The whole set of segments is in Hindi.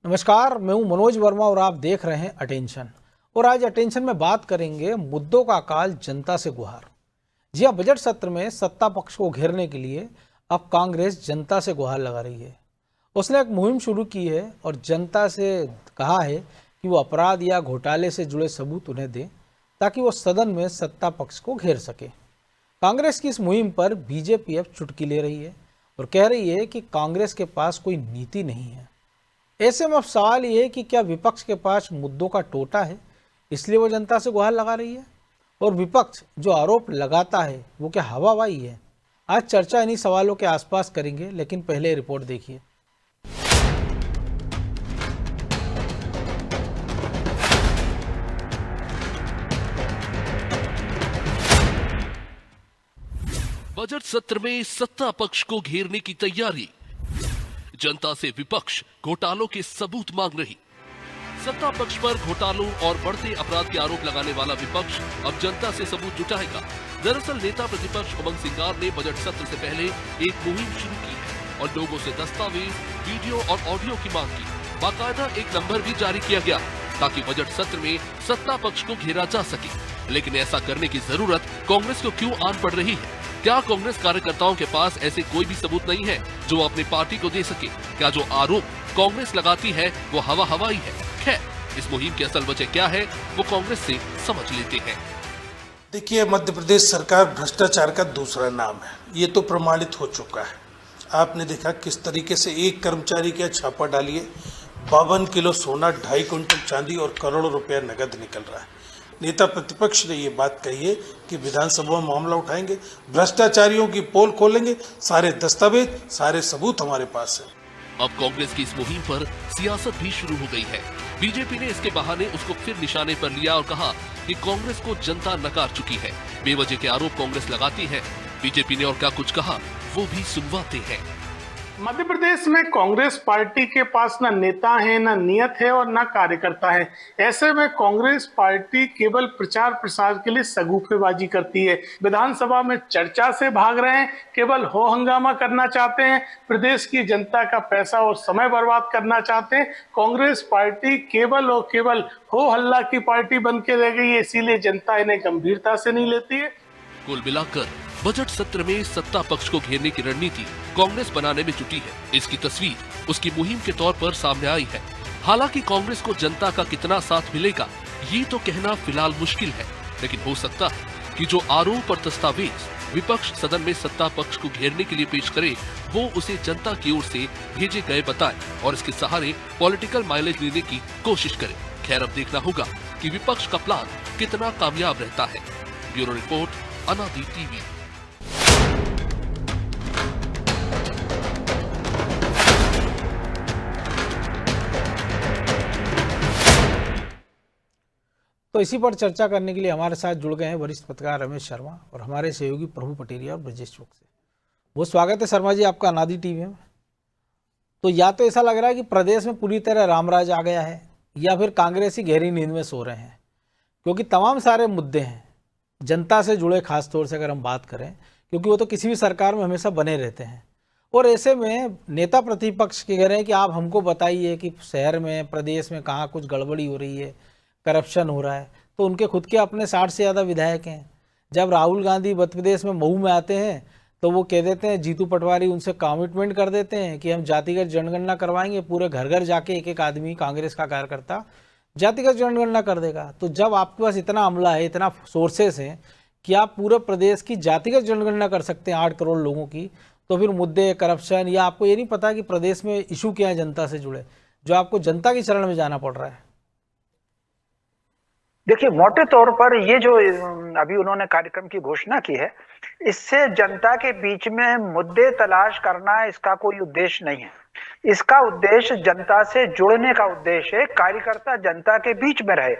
नमस्कार, मैं हूं मनोज वर्मा और आप देख रहे हैं अटेंशन। और आज अटेंशन में बात करेंगे मुद्दों का काल जनता से गुहार। जी हाँ, बजट सत्र में सत्ता पक्ष को घेरने के लिए अब कांग्रेस जनता से गुहार लगा रही है। उसने एक मुहिम शुरू की है और जनता से कहा है कि वो अपराध या घोटाले से जुड़े सबूत उन्हें दें ताकि वो सदन में सत्ता पक्ष को घेर सके। कांग्रेस की इस मुहिम पर बीजेपी अब चुटकी ले रही है और कह रही है कि कांग्रेस के पास कोई नीति नहीं है। ऐसे में अब सवाल ये है कि क्या विपक्ष के पास मुद्दों का टोटा है, इसलिए वो जनता से गुहार लगा रही है, और विपक्ष जो आरोप लगाता है वो क्या हवाबाजी है। आज चर्चा इन्हीं सवालों के आसपास करेंगे, लेकिन पहले रिपोर्ट देखिए। बजट सत्र में सत्ता पक्ष को घेरने की तैयारी। जनता से विपक्ष घोटालों के सबूत मांग रही। सत्ता पक्ष पर घोटालों और बढ़ते अपराध के आरोप लगाने वाला विपक्ष अब जनता से सबूत जुटाएगा। दरअसल नेता प्रतिपक्ष उमंग सिंगार ने बजट सत्र से पहले एक मुहिम शुरू की है और लोगों से दस्तावेज, वीडियो और ऑडियो की मांग की। बाकायदा एक नंबर भी जारी किया गया ताकि बजट सत्र में सत्ता पक्ष को घेरा जा सके। लेकिन ऐसा करने की जरूरत कांग्रेस को क्यों आन पड़ रही है? क्या कांग्रेस कार्यकर्ताओं के पास ऐसे कोई भी सबूत नहीं है जो अपनी पार्टी को दे सके? क्या जो आरोप कांग्रेस लगाती है वो हवाई है? खैर, इस मुहिम की असल वजह क्या है वो कांग्रेस से समझ लेते हैं। देखिए, मध्य प्रदेश सरकार भ्रष्टाचार का दूसरा नाम है, ये तो प्रमाणित हो चुका है। आपने देखा किस तरीके से एक कर्मचारी के छापा डालिए, 52 किलो सोना, 2.5 क्विंटल चांदी और करोड़ों रुपया नगद निकल रहा है। नेता प्रतिपक्ष ने ये बात कही है कि विधानसभा में मामला उठाएंगे, भ्रष्टाचारियों की पोल खोलेंगे, सारे दस्तावेज, सारे सबूत हमारे पास है। अब कांग्रेस की इस मुहिम पर सियासत भी शुरू हो गई है। बीजेपी ने इसके बहाने उसको फिर निशाने पर लिया और कहा कि कांग्रेस को जनता नकार चुकी है। बेवजह के आरोप कांग्रेस लगाती है। बीजेपी ने और क्या कुछ कहा वो भी सुनवाते हैं। मध्य प्रदेश में कांग्रेस पार्टी के पास ना नेता है, ना नियत है और ना कार्यकर्ता है। ऐसे में कांग्रेस पार्टी केवल प्रचार प्रसार के लिए सगुफेबाजी करती है। विधानसभा में चर्चा से भाग रहे हैं, केवल हो हंगामा करना चाहते हैं, प्रदेश की जनता का पैसा और समय बर्बाद करना चाहते हैं। कांग्रेस पार्टी केवल और केवल हो हल्ला की पार्टी बन के रह गई है, इसीलिए जनता इन्हें गंभीरता से नहीं लेती है। कुल मिलाकर बजट सत्र में सत्ता पक्ष को घेरने की रणनीति कांग्रेस बनाने में जुटी है। इसकी तस्वीर उसकी मुहिम के तौर पर सामने आई है। हालांकि कांग्रेस को जनता का कितना साथ मिलेगा ये तो कहना फिलहाल मुश्किल है, लेकिन हो सकता है कि जो आरोप और दस्तावेज विपक्ष सदन में सत्ता पक्ष को घेरने के लिए पेश करे वो उसे जनता की ओर से भेजे गए बताए और इसके सहारे पॉलिटिकल माइलेज लेने की कोशिश करे। खैर, अब देखना होगा कि विपक्ष का प्लान कितना कामयाब रहता है। ब्यूरो रिपोर्ट, अनादि टीवी। तो इसी पर चर्चा करने के लिए हमारे साथ जुड़ गए हैं वरिष्ठ पत्रकार रमेश शर्मा और हमारे सहयोगी प्रभु पटेरिया और ब्रजेश चौक से। बहुत स्वागत है शर्मा जी आपका अनादि टीवी में। तो या तो ऐसा लग रहा है कि प्रदेश में पूरी तरह रामराज आ गया है या फिर कांग्रेस ही गहरी नींद में सो रहे हैं, क्योंकि तमाम सारे मुद्दे हैं जनता से जुड़े, खास तौर से अगर हम बात करें, क्योंकि वो तो किसी भी सरकार में हमेशा बने रहते हैं। और ऐसे में नेता प्रतिपक्ष कह रहे हैं कि आप हमको बताइए कि शहर में, प्रदेश में कहाँ कुछ गड़बड़ी हो रही है, करप्शन हो रहा है। तो उनके खुद के अपने 60 से ज़्यादा विधायक हैं। जब राहुल गांधी मध्य प्रदेश में मऊ में आते हैं तो वो कह देते हैं, जीतू पटवारी उनसे कमिटमेंट कर देते हैं कि हम जातिगत जनगणना करवाएंगे, पूरे घर घर जाके एक एक आदमी, कांग्रेस का कार्यकर्ता जातिगत जनगणना कर देगा। तो जब आपके पास इतना अमला है, इतना सोर्सेस हैं कि आप पूरे प्रदेश की जातिगत जनगणना कर सकते हैं 8 करोड़ लोगों की, तो फिर मुद्दे करप्शन या आपको ये नहीं पता कि प्रदेश में इशू क्या है जनता से जुड़े, जो आपको जनता की शरण में जाना पड़ रहा है। देखिए, मोटे तौर पर ये जो अभी उन्होंने कार्यक्रम की घोषणा की है, इससे जनता के बीच में मुद्दे तलाश करना इसका कोई उद्देश्य नहीं है। इसका उद्देश्य जनता से जुड़ने का उद्देश्य है, कार्यकर्ता जनता के बीच में रहे।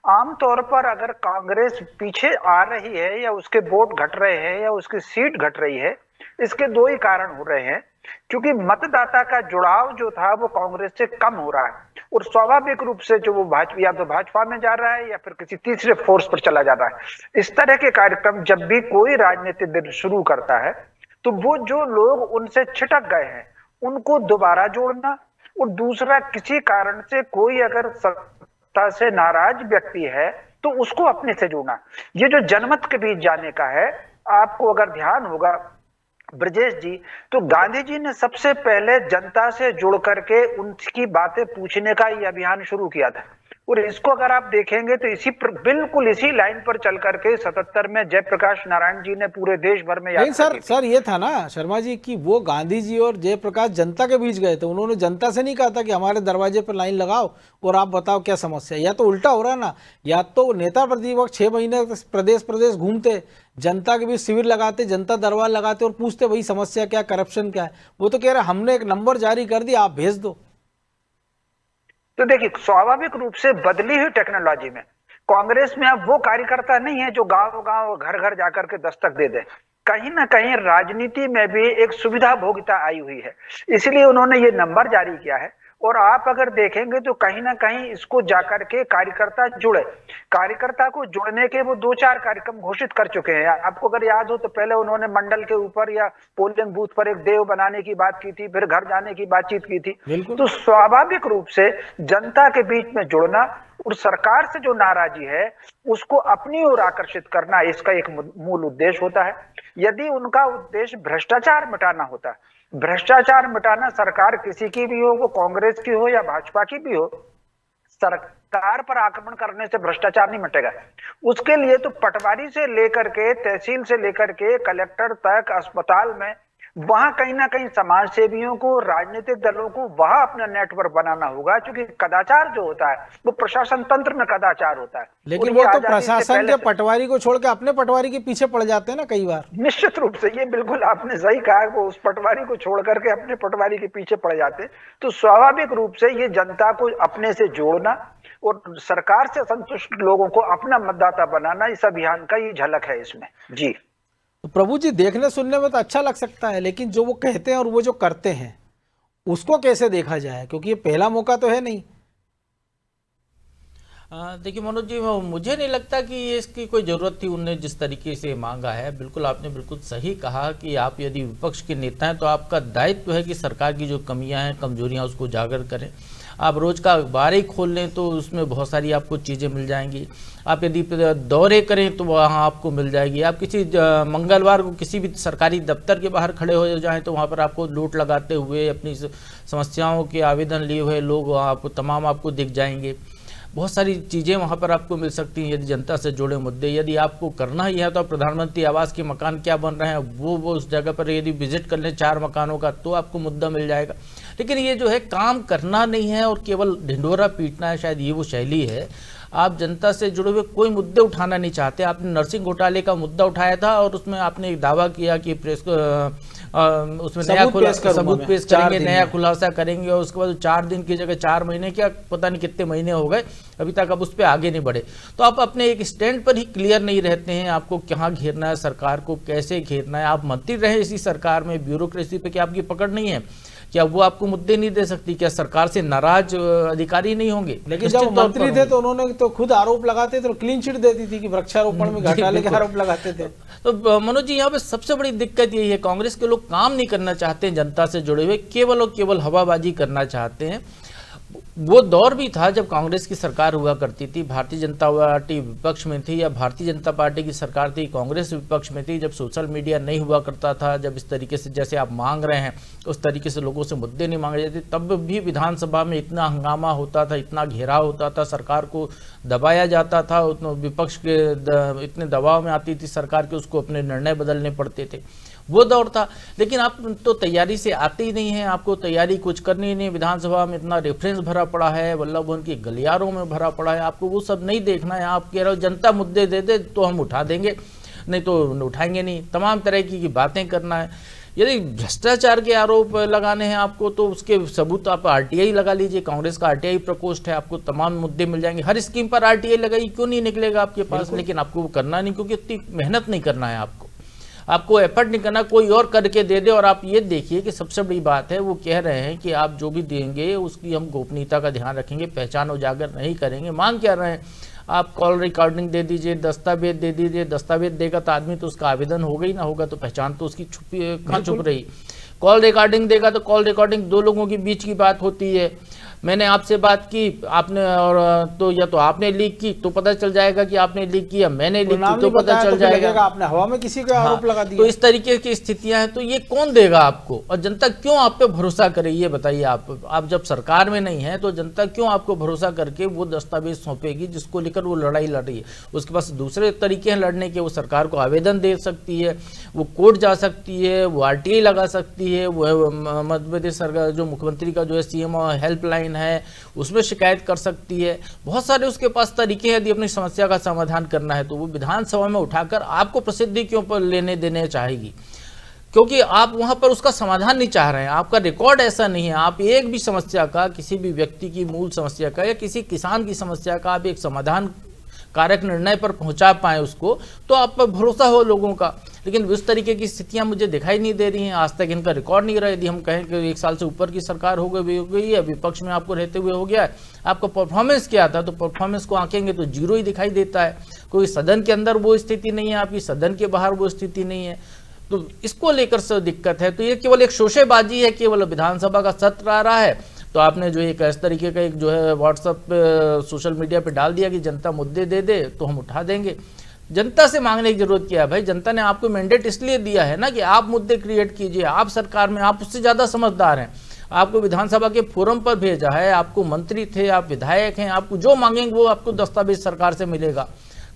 आमतौर पर अगर कांग्रेस पीछे आ रही है या उसके वोट घट रहे हैं या उसकी सीट घट रही है, इसके दो ही कारण हो रहे हैं। क्योंकि मतदाता का जुड़ाव जो था वो कांग्रेस से कम हो रहा है और स्वाभाविक रूप से जो वो भाजपा या तो भाजपा में जा रहा है या फिर किसी तीसरे फोर्स पर चला जा रहा है। इस तरह के कार्यक्रम जब भी कोई राजनीतिक दल शुरू करता है तो वो जो लोग उनसे छिटक गए हैं उनको दोबारा जोड़ना, और दूसरा किसी कारण से कोई अगर सत्ता से नाराज व्यक्ति है तो उसको अपने से जोड़ना। ये जो जनमत के बीच जाने का है, आपको अगर ध्यान होगा ब्रजेश जी, तो गांधी जी ने सबसे पहले जनता से जुड़ करके उनकी बातें पूछने का ये अभियान शुरू किया था। और इसको अगर आप देखेंगे तो बिल्कुल इसी लाइन पर चल करके 77 में जयप्रकाश नारायण जी ने पूरे देश भर में नहीं सर ये था ना शर्मा जी कि वो गांधी जी और जयप्रकाश जनता के बीच गए थे। उन्होंने जनता से नहीं कहा था कि हमारे दरवाजे पर लाइन लगाओ और आप बताओ क्या समस्या है। या तो उल्टा हो रहा ना, या तो नेता प्रतिपक्ष 6 महीने प्रदेश प्रदेश घूमते, जनता के बीच शिविर लगाते, जनता दरबार लगाते और पूछते भाई समस्या क्या, करप्शन क्या है। वो तो कह रहे हमने एक नंबर जारी कर दिया, आप भेज दो। तो देखिए, स्वाभाविक रूप से बदली हुई टेक्नोलॉजी में कांग्रेस में अब वो कार्यकर्ता नहीं है जो गांव गांव घर घर जाकर के दस्तक दे दे। कहीं ना कहीं राजनीति में भी एक सुविधा भोगिता आई हुई है, इसलिए उन्होंने ये नंबर जारी किया है। और आप अगर देखेंगे तो कहीं ना कहीं इसको जाकर के कार्यकर्ता जुड़े, कार्यकर्ता को जुड़ने के वो 2-4 कार्यक्रम घोषित कर चुके हैं। आपको अगर याद हो तो पहले उन्होंने मंडल के ऊपर या पोलिंग बूथ पर एक देव बनाने की बात की थी, फिर घर जाने की बातचीत की थी। तो स्वाभाविक रूप से जनता के बीच में जुड़ना और सरकार से जो नाराजगी है उसको अपनी ओर आकर्षित करना, इसका एक मूल उद्देश्य होता है। यदि उनका उद्देश्य भ्रष्टाचार मिटाना होता, भ्रष्टाचार मिटाना सरकार किसी की भी हो, वो कांग्रेस की हो या भाजपा की भी हो, सरकार पर आक्रमण करने से भ्रष्टाचार नहीं मिटेगा। उसके लिए तो पटवारी से लेकर के, तहसील से लेकर के कलेक्टर तक, अस्पताल में, वहां कहीं ना कहीं समाज सेवियों को, राजनीतिक दलों को वहां अपना नेटवर्क बनाना होगा। क्योंकि कदाचार जो होता है वो प्रशासन तंत्र में कदाचार होता है। लेकिन वो तो प्रशासन के पटवारी को छोड़ के अपने पटवारी के पीछे पड़ जाते हैं ना कई बार। निश्चित रूप से ये बिल्कुल आपने सही कहा, वो उस पटवारी को छोड़ करके अपने पटवारी के पीछे पड़ जाते हैं। तो स्वाभाविक रूप से ये जनता को अपने से जोड़ना और सरकार से संतुष्ट लोगों को अपना मतदाता बनाना, इस अभियान का ये झलक है इसमें जी। तो प्रभु जी, देखने सुनने में तो अच्छा लग सकता है, लेकिन जो वो कहते हैं और वो जो करते हैं उसको कैसे देखा जाए, क्योंकि ये पहला मौका तो है नहीं। देखिए मनोज जी, मुझे नहीं लगता कि इसकी कोई ज़रूरत थी। उनने जिस तरीके से मांगा है, बिल्कुल आपने बिल्कुल सही कहा कि आप यदि विपक्ष के नेता हैं तो आपका दायित्व है कि सरकार की जो कमियां हैं, कमजोरियां, उसको उजागर करें। आप रोज़ का अखबार ही खोल लें तो उसमें बहुत सारी आपको चीज़ें मिल जाएंगी। आप यदि दौरे करें तो वहाँ आपको मिल जाएगी। आप किसी मंगलवार को किसी भी सरकारी दफ्तर के बाहर खड़े हो जाएं तो वहाँ पर आपको लूट लगाते हुए, अपनी समस्याओं के आवेदन लिए हुए लोग आपको तमाम आपको दिख जाएंगे। बहुत सारी चीज़ें वहाँ पर आपको मिल सकती हैं। यदि जनता से जुड़े मुद्दे यदि आपको करना ही है तो प्रधानमंत्री आवास के मकान क्या बन रहे हैं वो उस जगह पर यदि विजिट कर लें 4 मकानों का, तो आपको मुद्दा मिल जाएगा। लेकिन ये जो है काम करना नहीं है और केवल ढिंढोरा पीटना है, शायद ये वो शैली है। आप जनता से जुड़े हुए कोई मुद्दे उठाना नहीं चाहते। आपने नर्सिंग घोटाले का मुद्दा उठाया था और उसमें आपने एक दावा किया कि प्रेस उसमें नया सबूत पेश करेंगे, नया खुलासा करेंगे, और उसके बाद 4 दिन की जगह 4 महीने, क्या पता नहीं कितने महीने हो गए अभी तक आप उस पर आगे नहीं बढ़े। तो आप अपने एक स्टैंड पर ही क्लियर नहीं रहते हैं। आपको कहाँ घेरना है, सरकार को कैसे घेरना है। आप मंत्री रहे इसी सरकार में, ब्यूरोक्रेसी पे क्या आपकी पकड़ नहीं है? क्या वो आपको मुद्दे नहीं दे सकती? क्या सरकार से नाराज अधिकारी नहीं होंगे? लेकिन जब मंत्री थे तो उन्होंने तो खुद आरोप लगाते थे और क्लीन चिट देती थी कि वृक्षारोपण में घोटाले के आरोप लगाते थे। तो मनोज जी, यहाँ पे सबसे बड़ी दिक्कत यही है, कांग्रेस के लोग काम नहीं करना चाहते हैं जनता से जुड़े हुए, केवल और केवल हवाबाजी करना चाहते हैं। वो दौर भी था जब कांग्रेस की सरकार हुआ करती थी, भारतीय जनता पार्टी विपक्ष में थी, या भारतीय जनता पार्टी की सरकार थी, कांग्रेस विपक्ष में थी, जब सोशल मीडिया नहीं हुआ करता था, जब इस तरीके से जैसे आप मांग रहे हैं उस तरीके से लोगों से मुद्दे नहीं मांगे जाते, तब भी विधानसभा में इतना हंगामा होता था, इतना घेराव होता था, सरकार को दबाया जाता था, उतना विपक्ष के इतने दबाव में आती थी सरकार के, उसको अपने निर्णय बदलने पड़ते थे। वो दौर था। लेकिन आप तो तैयारी से आते ही नहीं हैं, आपको तैयारी कुछ करनी ही नहीं। विधानसभा में इतना रेफरेंस भरा पड़ा है, वल्लभ भवन की गलियारों में भरा पड़ा है, आपको वो सब नहीं देखना है। आप कह रहे हो जनता मुद्दे दे दे तो हम उठा देंगे, नहीं तो उठाएंगे नहीं। तमाम तरह की बातें करना है। यदि भ्रष्टाचार के आरोप लगाने हैं आपको तो उसके सबूत आप आरटीआई लगा लीजिए, कांग्रेस का आरटीआई प्रकोष्ठ है, आपको तमाम मुद्दे मिल जाएंगे। हर स्कीम पर आरटीआई लगाई, क्यों नहीं निकलेगा आपके पास? लेकिन आपको वो करना नहीं, क्योंकि इतनी मेहनत नहीं करना है, आपको एफर्ट नहीं करना, कोई और करके दे दे। और आप ये देखिए कि सबसे बड़ी बात है, वो कह रहे हैं कि आप जो भी देंगे उसकी हम गोपनीयता का ध्यान रखेंगे, पहचान उजागर नहीं करेंगे। मांग क्या रहे हैं? आप कॉल रिकॉर्डिंग दे दीजिए, दस्तावेज दे दीजिए। दस्तावेज देगा तो आदमी तो उसका आवेदन होगा ही ना, होगा तो पहचान तो उसकी छुपी कहाँ छुप रही। कॉल रिकॉर्डिंग देगा तो कॉल रिकॉर्डिंग दो लोगों के बीच की बात होती है। मैंने आपसे बात की, आपने और तो या तो आपने लीक की तो पता चल जाएगा कि आपने लीक किया, मैंने लीक की तो पता चल जाएगा आपने हवा में किसी को आरोप लगा दिया। तो इस तरीके की स्थितियां हैं, तो ये कौन देगा आपको, और जनता क्यों आप पे भरोसा करे, ये बताइए। आप जब सरकार में नहीं है तो जनता क्यों आपको भरोसा करके वो दस्तावेज सौंपेगी जिसको लेकर वो लड़ाई लड़ रही है। उसके पास दूसरे तरीके हैं लड़ने के, वो सरकार को आवेदन दे सकती है, वो कोर्ट जा सकती है, वो RTI लगा सकती है, वो मध्य प्रदेश सरकार जो मुख्यमंत्री का जो है CM हेल्पलाइन है उसमें शिकायत कर सकती है। बहुत सारे उसके पास तरीके हैं, यदि अपनी समस्या का समाधान करना है तो वो विधानसभा में उठाकर आपको प्रसिद्धि क्यों पर लेने देने चाहेगी, क्योंकि आप वहां पर उसका समाधान नहीं चाह रहे हैं। आपका रिकॉर्ड ऐसा नहीं है, आप एक भी समस्या का, किसी भी व्यक्ति की मूल समस्या का या किसी किसान की समस्या का आप एक समाधान कारक निर्णय पर पहुंचा पाए उसको, तो आप पर भरोसा हो लोगों का। लेकिन उस तरीके की स्थितियां मुझे दिखाई नहीं दे रही हैं। आज तक इनका रिकॉर्ड नहीं रहा। यदि हम कहें कि 1 साल से ऊपर की सरकार हो गई है, विपक्ष में आपको रहते हुए हो गया है, आपका परफॉर्मेंस क्या था, तो परफॉर्मेंस को आंकेंगे तो जीरो ही दिखाई देता है। कोई सदन के अंदर वो स्थिति नहीं है आपकी, सदन के बाहर वो स्थिति नहीं है, तो इसको लेकर से दिक्कत है। तो ये केवल एक शोशेबाजी है, केवल विधानसभा का सत्र आ रहा है तो आपने जो एक इस तरीके का एक जो है व्हाट्सएप सोशल मीडिया पे डाल दिया कि जनता मुद्दे दे दे तो हम उठा देंगे। जनता से मांगने की जरूरत क्या है भाई? जनता ने आपको मैंडेट इसलिए दिया है ना कि आप मुद्दे क्रिएट कीजिए, आप सरकार में, आप उससे ज़्यादा समझदार हैं। आपको विधानसभा के फोरम पर भेजा है, आपको मंत्री थे, आप विधायक हैं, आपको जो मांगेंगे वो आपको दस्तावेज सरकार से मिलेगा।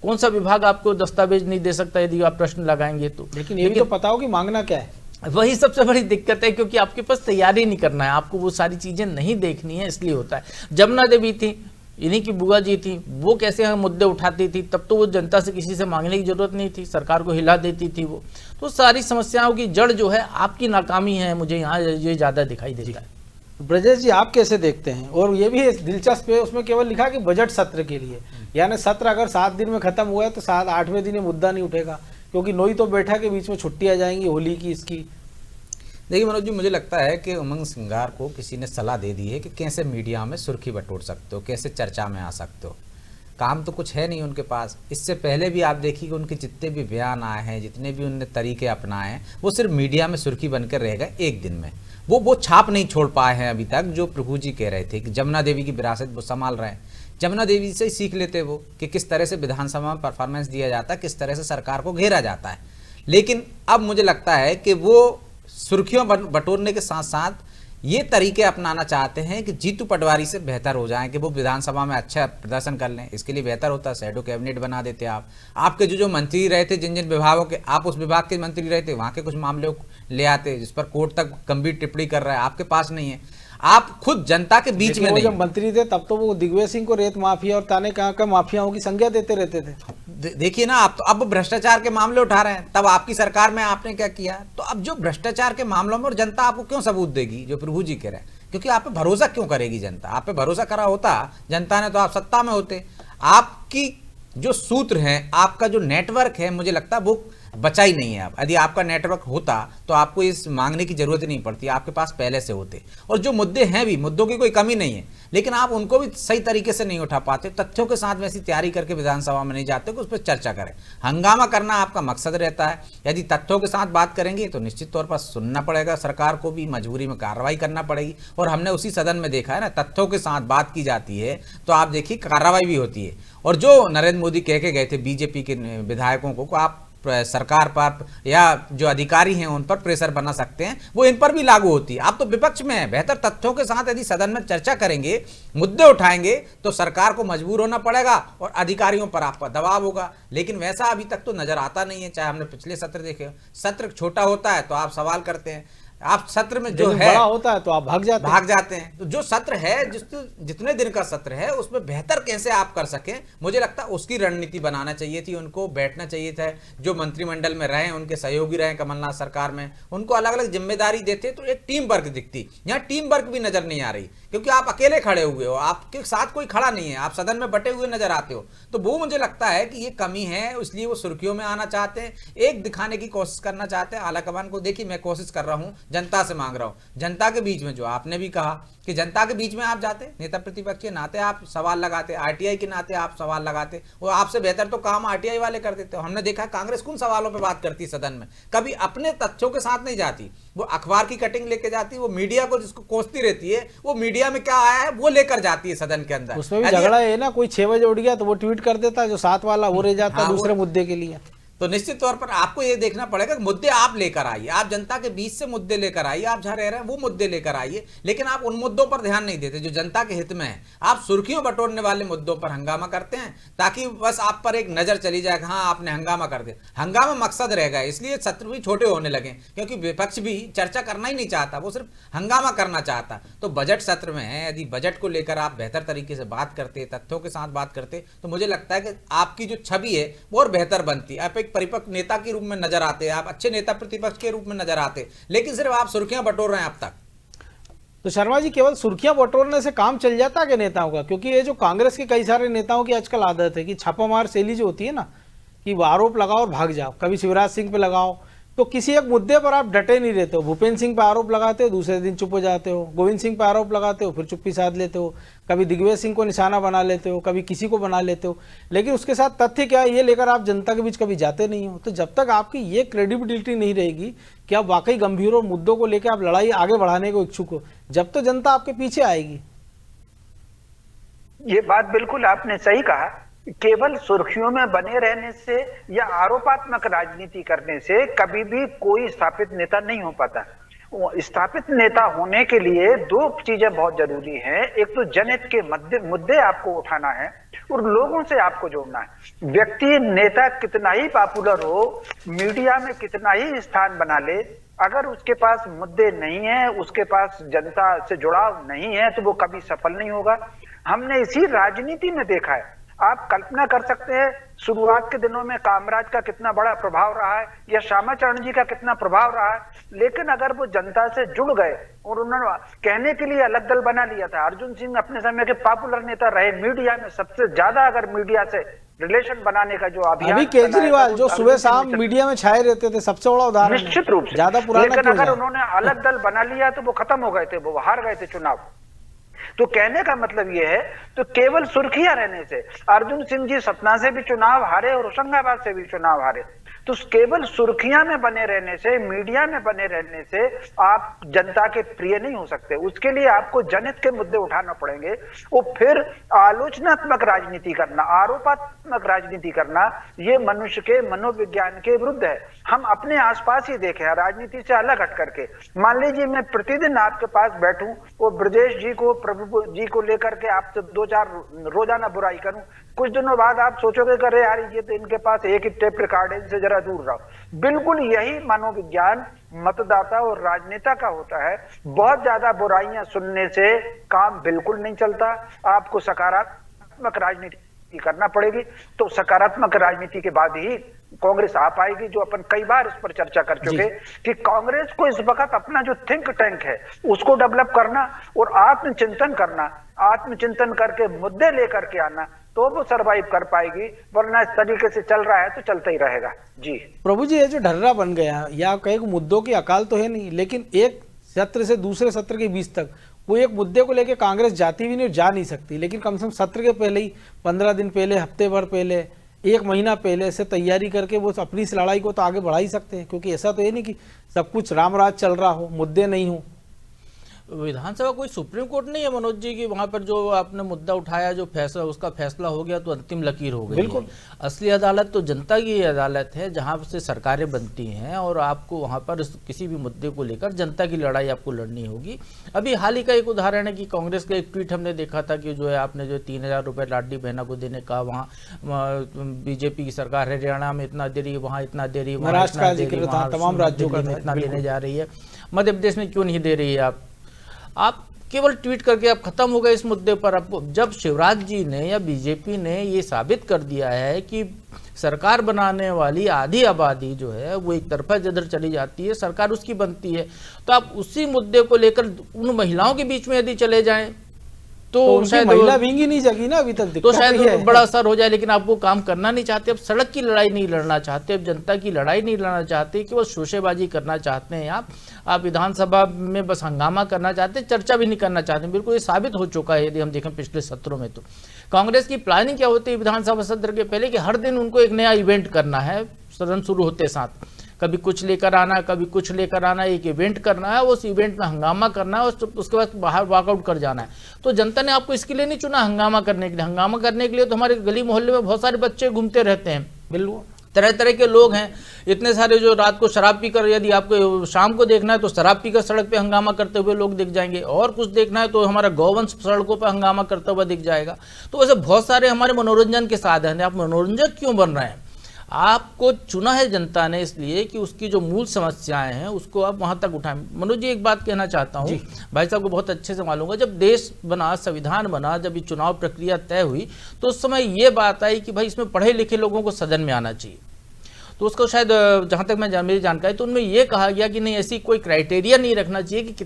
कौन सा विभाग आपको दस्तावेज नहीं दे सकता यदि आप प्रश्न लगाएंगे तो? लेकिन ये भी तो पता हो कि मांगना क्या है। वही सबसे बड़ी दिक्कत है, क्योंकि आपके पास तैयारी नहीं करना है, आपको वो सारी चीजें नहीं देखनी है, इसलिए होता है। जमुना देवी थी, इन्हीं की बुआ जी थी, वो कैसे मुद्दे उठाती थी, तब तो वो जनता से किसी से मांगने की जरूरत नहीं थी, सरकार को हिला देती थी वो। तो सारी समस्याओं की जड़ जो है आपकी नाकामी है, मुझे यहाँ ये ज्यादा दिखाई देता है। ब्रजेश जी, आप कैसे देखते हैं? और ये भी दिलचस्प है, उसमें केवल लिखा कि बजट सत्र के लिए, यानी सत्र अगर 7 दिन में खत्म हुआ है तो 7-8वें दिन ये मुद्दा नहीं उठेगा, क्योंकि नोई तो बैठा के बीच में छुट्टी आ जाएंगी होली की, इसकी। देखिए मनोज जी, मुझे लगता है कि उमंग सिंगार को किसी ने सलाह दे दी है कि कैसे मीडिया में सुर्खी बटोर सकते हो, कैसे चर्चा में आ सकते हो। काम तो कुछ है नहीं उनके पास। इससे पहले भी आप देखिए कि उनके जितने भी बयान आए हैं, जितने भी उनने तरीके अपनाए हैं, वो सिर्फ मीडिया में सुर्खी बनकर रहेगा एक दिन में। वो छाप नहीं छोड़ पाए हैं अभी तक। जो प्रभु जी कह रहे थे कि जमुना देवी की विरासत वो संभाल रहे हैं, जमुना देवी से ही सीख लेते वो कि किस तरह से विधानसभा में परफॉर्मेंस दिया जाता है, किस तरह से सरकार को घेरा जाता है। लेकिन अब मुझे लगता है कि वो सुर्खियों बटोरने के साथ साथ ये तरीके अपनाना चाहते हैं कि जीतू पटवारी से बेहतर हो जाएं, कि वो विधानसभा में अच्छा प्रदर्शन कर लें। इसके लिए बेहतर होता है शैडो कैबिनेट बना देते आप। आपके जो मंत्री रहे थे, जिन जिन विभागों के आप उस विभाग के मंत्री रहे थे, वहाँ के कुछ मामले ले आते जिस पर कोर्ट तक गंभीर टिप्पणी कर रहा है, आपके पास नहीं है। आप खुद जनता के बीच में नहीं। जब मंत्री थे तब तो वो दिग्विजय सिंह को रेत माफिया और ताने कहाँ का माफियाओं की संज्ञा देते रहते थे। देखिए ना, आप तो अब भ्रष्टाचार के मामले उठा रहे हैं। तब आपकी सरकार में आपने क्या किया? तो अब जो भ्रष्टाचार के मामलों में और जनता आपको क्यों सबूत देगी, जो प्रभु जी कह रहे हैं? क्योंकि आप पे भरोसा क्यों करेगी जनता? आप पे भरोसा करा होता जनता ने तो आप सत्ता में होते। आपकी जो सूत्र हैं, आपका जो नेटवर्क है, मुझे लगता है वो बचा ही नहीं है। अब यदि आपका नेटवर्क होता तो आपको इस मांगने की जरूरत ही नहीं पड़ती, आपके पास पहले से होते। और जो मुद्दे हैं भी, मुद्दों की कोई कमी नहीं है, लेकिन आप उनको भी सही तरीके से नहीं उठा पाते। तथ्यों के साथ वैसी तैयारी करके विधानसभा में नहीं जाते कि उस पर चर्चा करें। हंगामा करना आपका मकसद रहता है। यदि तथ्यों के साथ बात करेंगे तो निश्चित तौर पर सुनना पड़ेगा, सरकार को भी मजबूरी में कार्रवाई करना पड़ेगी। और हमने उसी सदन में देखा है ना, तथ्यों के साथ बात की जाती है तो आप देखिए कार्रवाई भी होती है। और जो नरेंद्र मोदी कह के गए थे बीजेपी के विधायकों को आप सरकार पर या जो अधिकारी हैं उन पर प्रेशर बना सकते हैं, वो इन पर भी लागू होती है। आप तो विपक्ष में है। बेहतर तथ्यों के साथ यदि सदन में चर्चा करेंगे, मुद्दे उठाएंगे, तो सरकार को मजबूर होना पड़ेगा और अधिकारियों पर आपका दबाव होगा। लेकिन वैसा अभी तक तो नजर आता नहीं है। चाहे हमने पिछले सत्र देखे, सत्र छोटा होता है तो आप सवाल करते हैं, आप सत्र में जो है बड़ा होता है तो आप भाग जाते हैं। तो जो सत्र है, जितने दिन का सत्र है, उसमें बेहतर कैसे आप कर सकें, मुझे लगता है उसकी रणनीति बनाना चाहिए थी। उनको बैठना चाहिए था। जो मंत्रिमंडल में रहे, उनके सहयोगी रहे कमलनाथ सरकार में, उनको अलग अलग जिम्मेदारी देते तो एक टीम वर्क दिखती। यहाँ टीम वर्क भी नजर नहीं आ रही, क्योंकि आप अकेले खड़े हुए हो, आपके साथ कोई खड़ा नहीं है, आप सदन में बटे हुए नजर आते हो। तो वो मुझे लगता है कि ये कमी है, इसलिए वो सुर्खियों में आना चाहते हैं, एक दिखाने की कोशिश करना चाहते हैं आलाकमान को। देखिए, मैं कोशिश कर रहा हूँ जनता से मांग रहा हूँ। जनता के बीच में, जो आपने भी कहा कि जनता के बीच में आप जाते, नेता प्रतिपक्ष के नाते आप सवाल लगाते, आरटीआई के नाते आप सवाल लगाते, वो आपसे बेहतर तो काम आरटीआई वाले कर देते हो। हमने देखा कांग्रेस कुछ सवालों पे बात करती सदन में, कभी अपने तथ्यों के साथ नहीं जाती, वो अखबार की कटिंग लेके जाती, वो मीडिया को जिसको कोसती रहती है, वो मीडिया में क्या आया है वो लेकर जाती है सदन के अंदर। उसमें भी झगड़ा है ना, कोई 6 बजे उठ गया तो वो ट्वीट कर देता है, जो 7 वाला वो रह जाता है दूसरे मुद्दे के लिए। तो निश्चित तौर पर आपको ये देखना पड़ेगा कि मुद्दे आप लेकर आइए, आप जनता के बीच से मुद्दे लेकर आइए, आप जहां रह रहे हैं वो मुद्दे लेकर आइए, लेकिन आप उन मुद्दों पर ध्यान नहीं देते जो जनता के हित में है। आप सुर्खियों बटोरने वाले मुद्दों पर हंगामा करते हैं ताकि बस आप पर एक नजर चली जाए कि हाँ आपने हंगामा कर दिया। हंगामा मकसद रह गया, इसलिए सत्र भी छोटे होने लगे, क्योंकि विपक्ष भी चर्चा करना ही नहीं चाहता, वो सिर्फ हंगामा करना चाहता। तो बजट सत्र में यदि बजट को लेकर आप बेहतर तरीके से बात करते, तथ्यों के साथ बात करते, तो मुझे लगता है कि आपकी जो छवि है वो और बेहतर बनती। आप एक परिपक्व नेता के रूप में नजर आते, आप अच्छे नेता प्रतिपक्ष के रूप में नजर आते, लेकिन सिर्फ आप सुर्खियां बटोर रहे हैं अब तक। तो शर्मा जी, केवल सुर्खियां बटोरने से काम चल जाता है कि नेताओं का? क्योंकि ये जो कांग्रेस के कई सारे नेताओं की आजकल आदत है कि छापामार शैली जो होती है ना, कि वो आरोप लगाओ और भाग जाओ। कभी शिवराज सिंह पे लगाओ तो किसी एक मुद्दे पर आप डटे नहीं रहते हो। भूपेंद्र सिंह पे आरोप लगाते हो, दूसरे दिन चुप हो जाते हो। गोविंद सिंह पे आरोप लगाते हो, फिर चुप्पी साध लेते हो। कभी दिग्विजय सिंह को निशाना बना लेते हो, कभी किसी को बना लेते हो, लेकिन उसके साथ तथ्य क्या है ये लेकर आप जनता के बीच कभी जाते नहीं हो। तो जब तक आपकी ये क्रेडिबिलिटी नहीं रहेगी कि आप वाकई गंभीर और मुद्दों को लेकर आप लड़ाई आगे बढ़ाने को इच्छुक हो, जब तो जनता आपके पीछे आएगी। ये बात बिल्कुल आपने सही कहा। केवल सुर्खियों में बने रहने से या आरोपात्मक राजनीति करने से कभी भी कोई स्थापित नेता नहीं हो पाता। स्थापित नेता होने के लिए 2 चीजें बहुत जरूरी हैं। एक तो जनहित के मुद्दे आपको उठाना है और लोगों से आपको जोड़ना है। व्यक्ति नेता कितना ही पॉपुलर हो, मीडिया में कितना ही स्थान बना ले, अगर उसके पास मुद्दे नहीं है, उसके पास जनता से जुड़ाव नहीं है, तो वो कभी सफल नहीं होगा। हमने इसी राजनीति में देखा है। आप कल्पना कर सकते हैं शुरुआत के दिनों में कामराज का कितना बड़ा प्रभाव रहा है या श्यामाचरण जी का कितना प्रभाव रहा है, लेकिन अगर वो जनता से जुड़ गए और उन्होंने कहने के लिए अलग दल बना लिया था। अर्जुन सिंह अपने समय के पॉपुलर नेता रहे, मीडिया में सबसे ज्यादा अगर मीडिया से रिलेशन बनाने का जो अभियान, अभी केजरीवाल जो सुबह शाम मीडिया में छाए रहते थे, सबसे बड़ा उदाहरण है। निश्चित रूप से ज्यादा पुराना, लेकिन अगर उन्होंने अलग दल बना लिया तो वो खत्म हो गए थे, वो हार गए थे चुनाव। तो कहने का मतलब यह है, तो केवल सुर्खियां रहने से अर्जुन सिंह जी सतना से भी चुनाव हारे और होशंगाबाद से भी चुनाव हारे। तो केवल सुर्खियां में बने रहने से, मीडिया में बने रहने से आप जनता के प्रिय नहीं हो सकते। उसके लिए आपको जनहित के मुद्दे उठाना पड़ेंगे और फिर आलोचनात्मक राजनीति करना, आरोपात्मक राजनीति करना, ये मनुष्य के मनोविज्ञान के विरुद्ध है। हम अपने आसपास ही देखें, राजनीति से अलग हट करके। मान लीजिए मैं प्रतिदिन आपके पास बैठूं और ब्रजेश जी को, प्रभु जी को लेकर के आपसे 2-4 रोजाना बुराई करूं, कुछ दिनों बाद आप सोचोगे कि अरे यार ये तो इनके पास एक ही टेप रिकॉर्ड है, इनसे जरा दूर रहो। बिल्कुल यही मनोविज्ञान मतदाता और राजनेता का होता है। बहुत ज्यादा बुराइयां सुनने से काम बिल्कुल नहीं चलता। आपको सकारात्मक राजनीति करना पड़ेगी। तो सकारात्मक राजनीति के बाद ही कांग्रेस आ पाएगी, जो अपन कई बार इस पर चर्चा कर चुके कि कांग्रेस को इस वक्त अपना जो थिंक टैंक है उसको डेवलप करना और आत्मचिंतन करना, आत्मचिंतन करके मुद्दे लेकर के आना, तो वो सरवाइव कर पाएगी। वरना इस तरीके से चल रहा है तो चलता ही रहेगा। जी प्रभु जी, ये जो ढर्रा बन गया, या कई मुद्दों की अकाल तो है नहीं, लेकिन एक सत्र से दूसरे सत्र के बीच तक वो एक मुद्दे को लेकर कांग्रेस जाती भी नहीं और जा नहीं सकती, लेकिन कम से कम सत्र के पहले ही 15 दिन पहले, हफ्ते भर पहले, 1 महीना पहले से तैयारी करके वो अपनी इस लड़ाई को तो आगे बढ़ा ही सकते हैं। क्योंकि ऐसा तो है नहीं कि सब कुछ रामराज चल रहा हो, मुद्दे नहीं हो। विधानसभा कोई सुप्रीम कोर्ट नहीं है मनोज जी की वहां पर जो आपने मुद्दा उठाया, जो फैसला, उसका फैसला हो गया तो अंतिम लकीर हो गई। बिल्कुल। असली अदालत तो जनता की अदालत है, जहां से सरकारें बनती हैं और आपको वहां पर किसी भी मुद्दे को लेकर जनता की लड़ाई आपको लड़नी होगी। अभी हाल ही का एक उदाहरण है कि कांग्रेस का एक ट्वीट हमने देखा था कि जो है आपने जो 3000 रुपये लाडली बहना को देने का, वहाँ बीजेपी की सरकार है, हरियाणा में इतना दे रही है, वहाँ इतना दे रही है, महाराष्ट्र का जिक्र था, तमाम राज्यों का इतना देने जा रही है, मध्य प्रदेश में क्यों नहीं दे रही है। आप केवल ट्वीट करके आप खत्म हो गए इस मुद्दे पर। आपको जब शिवराज जी ने या बीजेपी ने ये साबित कर दिया है कि सरकार बनाने वाली आधी आबादी जो है वो एक तरफा जिधर चली जाती है, सरकार उसकी बनती है, तो आप उसी मुद्दे को लेकर उन महिलाओं के बीच में यदि चले जाएं तो उनकी शायद महिला विंग ही नहीं जगी ना अभी तक, तो दिक्कत शायद ये है। बड़ा असर हो जाए, लेकिन आप वो काम करना नहीं चाहते, अब सड़क की लड़ाई नहीं लड़ना चाहते, अब जनता की लड़ाई नहीं लड़ना चाहते, केवल शोशेबाजी करना चाहते हैं आप विधानसभा में बस हंगामा करना चाहते हैं, चर्चा भी नहीं करना चाहते। बिल्कुल ये साबित हो चुका है यदि हम देखें पिछले सत्रों में। तो कांग्रेस की प्लानिंग क्या होती है विधानसभा सत्र के पहले कि हर दिन उनको एक नया इवेंट करना है, सदन शुरू होते साथ कभी कुछ लेकर आना, कभी कुछ लेकर आना, एक इवेंट करना है, उस इवेंट में हंगामा करना है और उसके बाद बाहर वॉकआउट कर जाना है। तो जनता ने आपको इसके लिए नहीं चुना हंगामा करने के लिए। हंगामा करने के लिए तो हमारे गली मोहल्ले में बहुत सारे बच्चे घूमते रहते हैं, बिल्कुल तरह तरह के लोग हैं, इतने सारे जो रात को शराब पीकर, यदि आपको शाम को देखना है तो शराब पीकर सड़क पे हंगामा करते हुए लोग दिख जाएंगे, और कुछ देखना है तो हमारा गौवंश सड़कों पर हंगामा करता हुआ दिख जाएगा। तो ऐसे बहुत सारे हमारे मनोरंजन के साधन हैं। आप मनोरंजक क्यों बन रहे हैं? आपको चुना है जनता ने इसलिए कि उसकी जो मूल समस्याएं हैं उसको आप वहां तक उठाएं। मनोज जी, एक बात कहना चाहता हूं, भाई साहब को बहुत अच्छे से मालूम है, जब देश बना, संविधान बना, जब ये चुनाव प्रक्रिया तय हुई तो उस समय ये बात आई कि भाई इसमें पढ़े लिखे लोगों को सदन में आना चाहिए। तो उसको शायद जहां तक मेरी जानकारी, तो उनमें ये कहा गया कि नहीं, ऐसी कोई क्राइटेरिया नहीं रखना चाहिए कि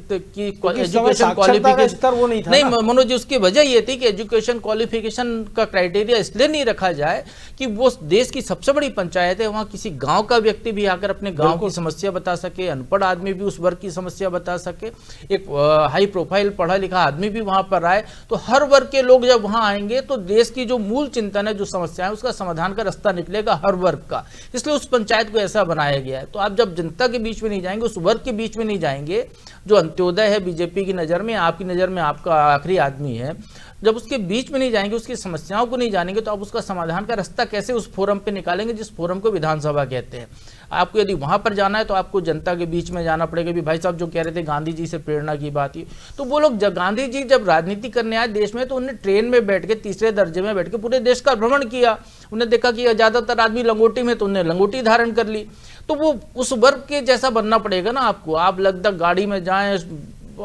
एजुकेशन क्वालिफिकेशन, वो नहीं था नहीं ना। मनोज जी, उसकी वजह ये थी कि एजुकेशन क्वालिफिकेशन का क्राइटेरिया इसलिए नहीं रखा जाए कि वो देश की सबसे बड़ी पंचायत है, वहाँ किसी गांव का व्यक्ति भी आकर अपने गांव की समस्या बता सके, अनपढ़ आदमी भी उस वर्ग की समस्या बता सके, एक हाई प्रोफाइल पढ़ा लिखा आदमी भी वहां पर आए, तो हर वर्ग के लोग जब वहां आएंगे तो देश की जो मूल चिंतन है, जो समस्या है, उसका समाधान का रास्ता निकलेगा हर वर्ग का। इसलिए उस पंचायत को ऐसा बनाया गया है। तो आप जब जनता के बीच में नहीं जाएंगे, उस वर्ग के बीच में नहीं जाएंगे जो अंत्योदय है बीजेपी की नज़र में, आपकी नज़र में आपका आखिरी आदमी है, जब उसके बीच में नहीं जाएंगे, उसकी समस्याओं को नहीं जानेंगे, तो आप उसका समाधान का रास्ता कैसे उस फोरम पे निकालेंगे जिस फोरम को विधानसभा कहते हैं। आपको यदि वहां पर जाना है तो आपको जनता के बीच में जाना पड़ेगा। भी भाई साहब जो कह रहे थे गांधी जी से प्रेरणा की बात ही, तो वो लोग जब गांधी जी जब राजनीति करने आए देश में, तो उन्हें ट्रेन में बैठ के, तीसरे दर्जे में बैठ के पूरे देश का भ्रमण किया। उन्हें देखा कि ज्यादातर आदमी लंगोटी में, तो उन्हें लंगोटी धारण कर ली। तो वो उस वर्ग के जैसा बनना पड़ेगा ना आपको। आप लगभग गाड़ी में जाएं,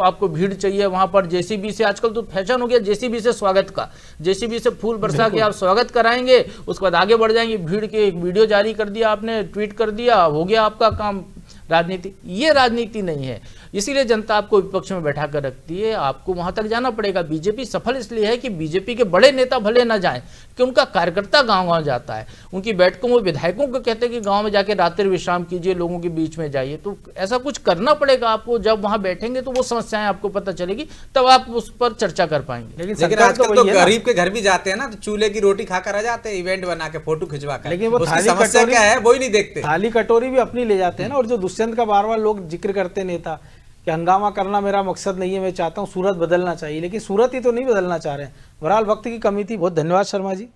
आपको भीड़ चाहिए वहां पर, जेसीबी से, आजकल तो फैशन हो गया जेसीबी से स्वागत का, जेसीबी से फूल बरसा के आप स्वागत कराएंगे, उसके बाद आगे बढ़ जाएंगे, भीड़ के एक वीडियो जारी कर दिया आपने, ट्वीट कर दिया, हो गया आपका काम। राजनीति, ये राजनीति नहीं है। इसीलिए जनता आपको विपक्ष में बैठा कर रखती है, आपको वहां तक जाना पड़ेगा। बीजेपी सफल इसलिए है कि बीजेपी के बड़े नेता भले ना जाएं, कि उनका कार्यकर्ता गांव-गांव जाता है, उनकी बैठकों में विधायकों को कहते हैं कि गांव में जाके रात्रि विश्राम कीजिए, लोगों के बीच में जाइए। तो ऐसा कुछ करना पड़ेगा आपको। जब वहां बैठेंगे तो वो समस्याएं आपको पता चलेगी, तब आप उस पर चर्चा कर पाएंगे। लेकिन आजकल तो गरीब के घर भी जाते हैं ना, तो चूल्हे की रोटी खाकर आ जाते हैं, इवेंट बना के, फोटो खिंचवा कर। लेकिन वो उसकी समस्या क्या है वो ही नहीं देखते। थाली कटोरी भी अपनी ले जाते हैं ना। और जो दुष्यंत का बार बार लोग जिक्र करते हैं नेता कि हंगामा करना मेरा मकसद नहीं है, मैं चाहता हूं सूरत बदलना चाहिए, लेकिन सूरत ही तो नहीं बदलना चाह रहे हैं। बहरहाल वक्त की कमी थी। बहुत धन्यवाद शर्मा जी।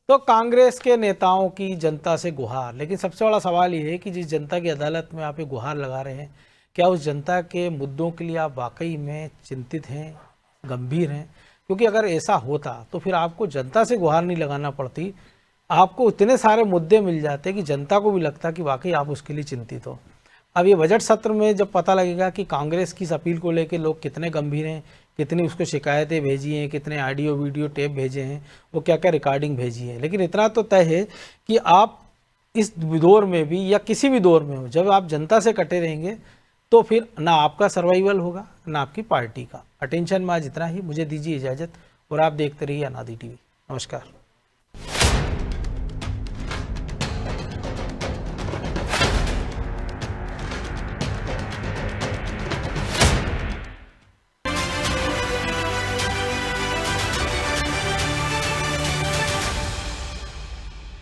तो कांग्रेस के नेताओं की जनता से गुहार, लेकिन सबसे बड़ा सवाल ये है कि जिस जनता की अदालत में आप ये गुहार लगा रहे हैं, क्या उस जनता के मुद्दों के लिए आप वाकई में चिंतित हैं, गंभीर हैं? क्योंकि अगर ऐसा होता तो फिर आपको जनता से गुहार नहीं लगाना पड़ती, आपको इतने सारे मुद्दे मिल जाते कि जनता को भी लगता कि वाकई आप उसके लिए चिंतित हो। अब ये बजट सत्र में जब पता लगेगा कि कांग्रेस की इस अपील को लेकर लोग कितने गंभीर हैं, कितनी उसको शिकायतें भेजी हैं, कितने ऑडियो वीडियो टेप भेजे हैं, वो क्या क्या रिकॉर्डिंग भेजी है, लेकिन इतना तो तय है कि आप इस दौर में भी या किसी भी दौर में हो, जब आप जनता से कटे रहेंगे तो फिर ना आपका सर्वाइवल होगा ना आपकी पार्टी का। अटेंशन में आज इतना ही। मुझे दीजिए इजाज़त और आप देखते रहिए अनादि टीवी। नमस्कार।